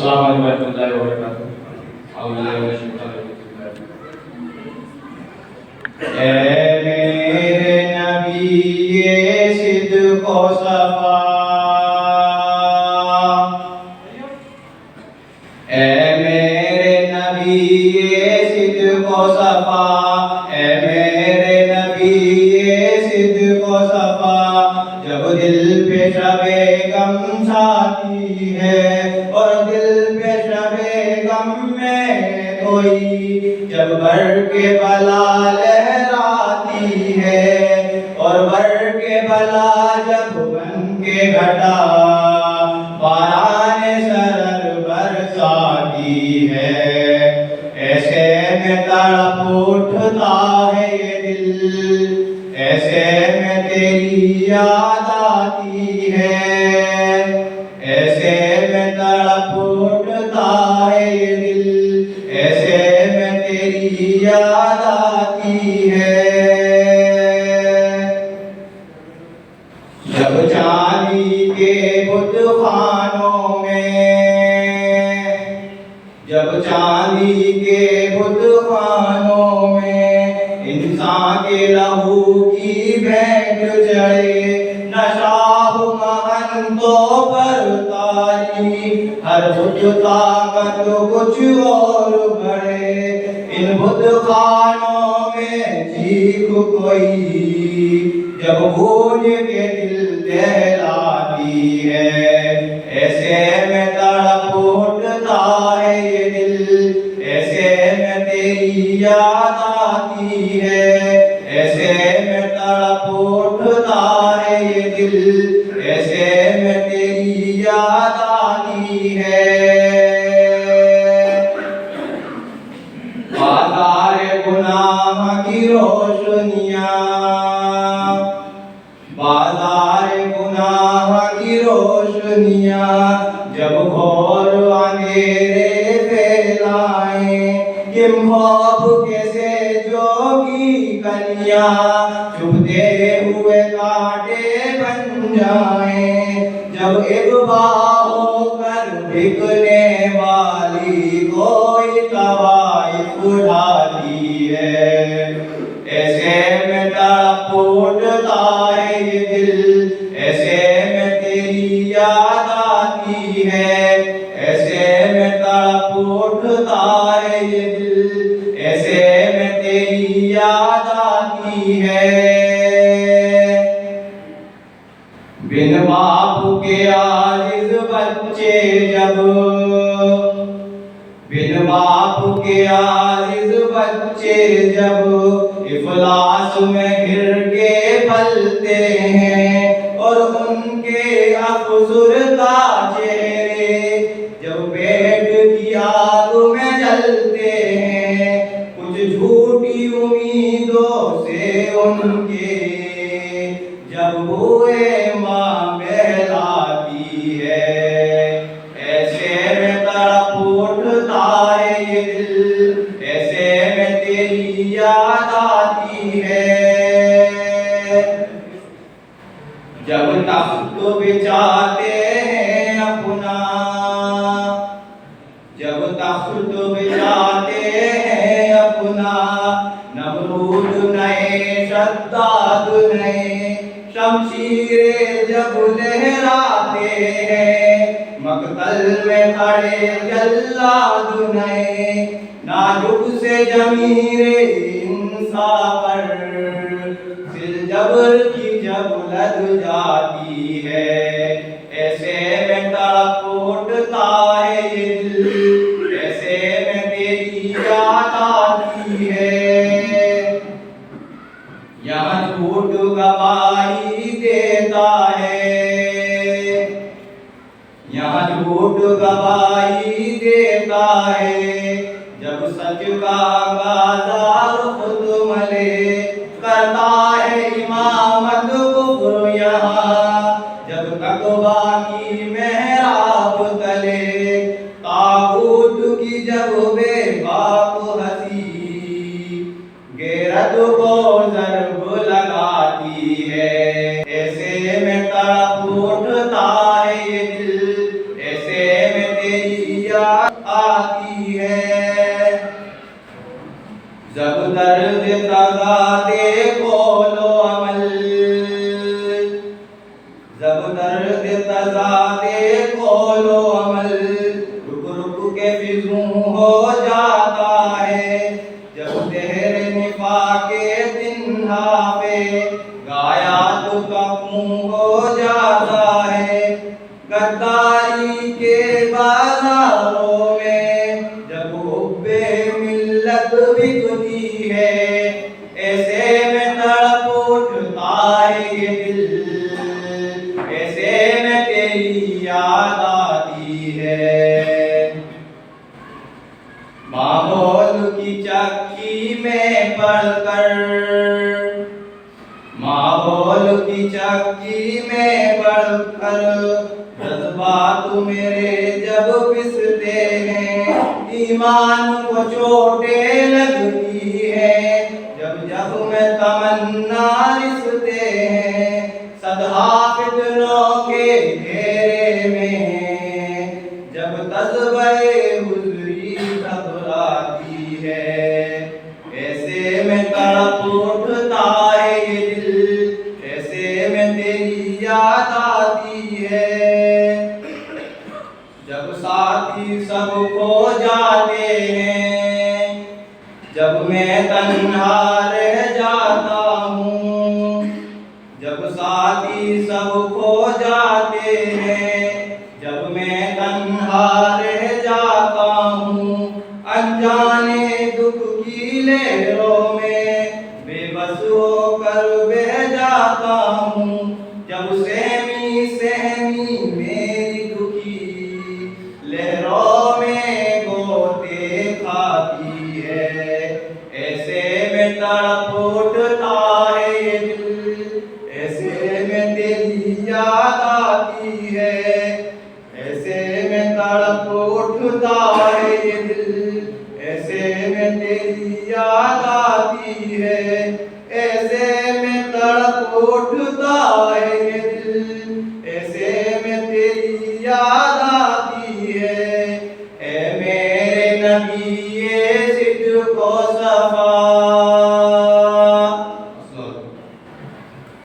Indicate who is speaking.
Speaker 1: अस्सलाम वालेकुम रहमतुल्लाहि व बरकातहू। ऐ मेरे नबी ये सिद्क़ व सफ़ा, ऐ मेरे नबी ये सिद्क़ व सफ़ा, ऐ मेरे नबी ये सिद्क़ व सफ़ा। जब दिल पे शबे गम छाती है और दिल पे शबे गम में कोई, जब भर के बला लहराती है और भर के बला जब बन के घटा बाराने सरर बरसाती है। ऐसे में तड़प उठता है ये दिल, ऐसे में तेरी याद आती है, ऐसे में तड़प उठता है ये दिल, ऐसे में तेरी याद आती है। जब चांदी के बुतखानों में, जब चांदी के बुतखानों में इंसान के लहू की भेंट चढ़े, नशाह महंतों पर तारी, हर बुत ताकत कुछ और बढ़े। इन बुतखानों में चीख कोई जब गूंज के दिल दहलाती है, ऐसे में तड़प उठता है ये दिल, ऐसे में तेरी याद आती है, ऐसे में तड़प उठता है ये दिल, ऐसे में तेरी याद आती है। बाज़ार गुनाह की रोशनियाँ, बाज़ार गुनाह की रोशनियाँ जब घोर अंधेरे फैलाए, किम ख्वाब कैसे जोगी कलियाँ चुभते हुए कांटे बन जाए। जब एक होकर बिकने वाली कोई तवाइफ उठाती है, ऐसे में तड़प उठता है ये दिल, ऐसे में तेरी याद आती है, ऐसे में तड़प उठता है ये दिल, ऐसे में तेरी याद आती है। बिन बाप के आजिज़ बच्चे जब, बिन बाप के आजिज़ बच्चे जब इफलास में गिर के पलते हैं और उनके अफसुरदा चेहरे जब पेट की आग में जलते हैं, कुछ झूठी उम्मीदों से उनके जब हुए माँ बहलाती है, ऐसे में तड़प उठता है ये दिल, ऐसे में तेरी याद आती है। जब तख्त बिछाते हैं अपना, जब तख्त बिछाते हैं अपना, नमरूद नए शद्दाद नए शमशीरें जब लहराते हैं, मकतल में खड़े जल्लाद नए नाजुक से जमीरे इंसा पर सिल जबर की जब लग जाती है, ऐसे में तड़प उठता है ये दिल, ऐसे में तेरी याद आती है। यहाँ झूठ गवाही देता है, यहाँ झूठ गवाही देता है, जब सच का बाजार खुद मले करता है इमामत कुफ्र यहाँ, जब तक बाकी मेहराब तले ताऊत की जब बेबाक हंसी गैरत को ज़र्ब लगाती है, ऐसे में तड़प उठता है ये दिल, ऐसे में तेरी याद आती है। जब दर्द तज़ा देखो लो अमल, जब दर्द तज़ा देखो लो अमल, रुक रुक के फिज़ूं हो जाता है। जब तेरे निफाके तिन्हा पे गाया तो कपूं हो जाता है। गद्दारी के बाजारों में जब हुब्बे मिल्लत बिकती है, ऐसे में तड़प उठता है ये दिल, ऐसे में तेरी याद आती है। माहौल की चक्की में पड़कर, माहौल की चक्की में पड़कर जज्बात मेरे जब पिसते हैं, ईमान को चोटें लगती है। जब जब मैं तमन्ना रिसते हैं, सदा फितनों के घेरे में, जब तज़्बे हुज़्री घबराती है, ऐसे में तड़प उठता है ये दिल, ऐसे में तेरी याद आती है। जब साथी सब खो जाते हैं, जब मैं तन्हा रह जाता हूँ, जब साथी सब खो जाते हैं, जब मैं तन्हा रह जाता हूँ, अनजाने दुख की लहरों में बेबस होकर बह जाता हूँ। जब सहमी सहमी मेरी दुखी लहरों में गोते खाती है, ऐसे में तड़प उठता है ये दिल, ऐसे में तेरी याद आती है, ऐसे में तड़प उठता है ये दिल, ऐसे में तेरी याद आती है।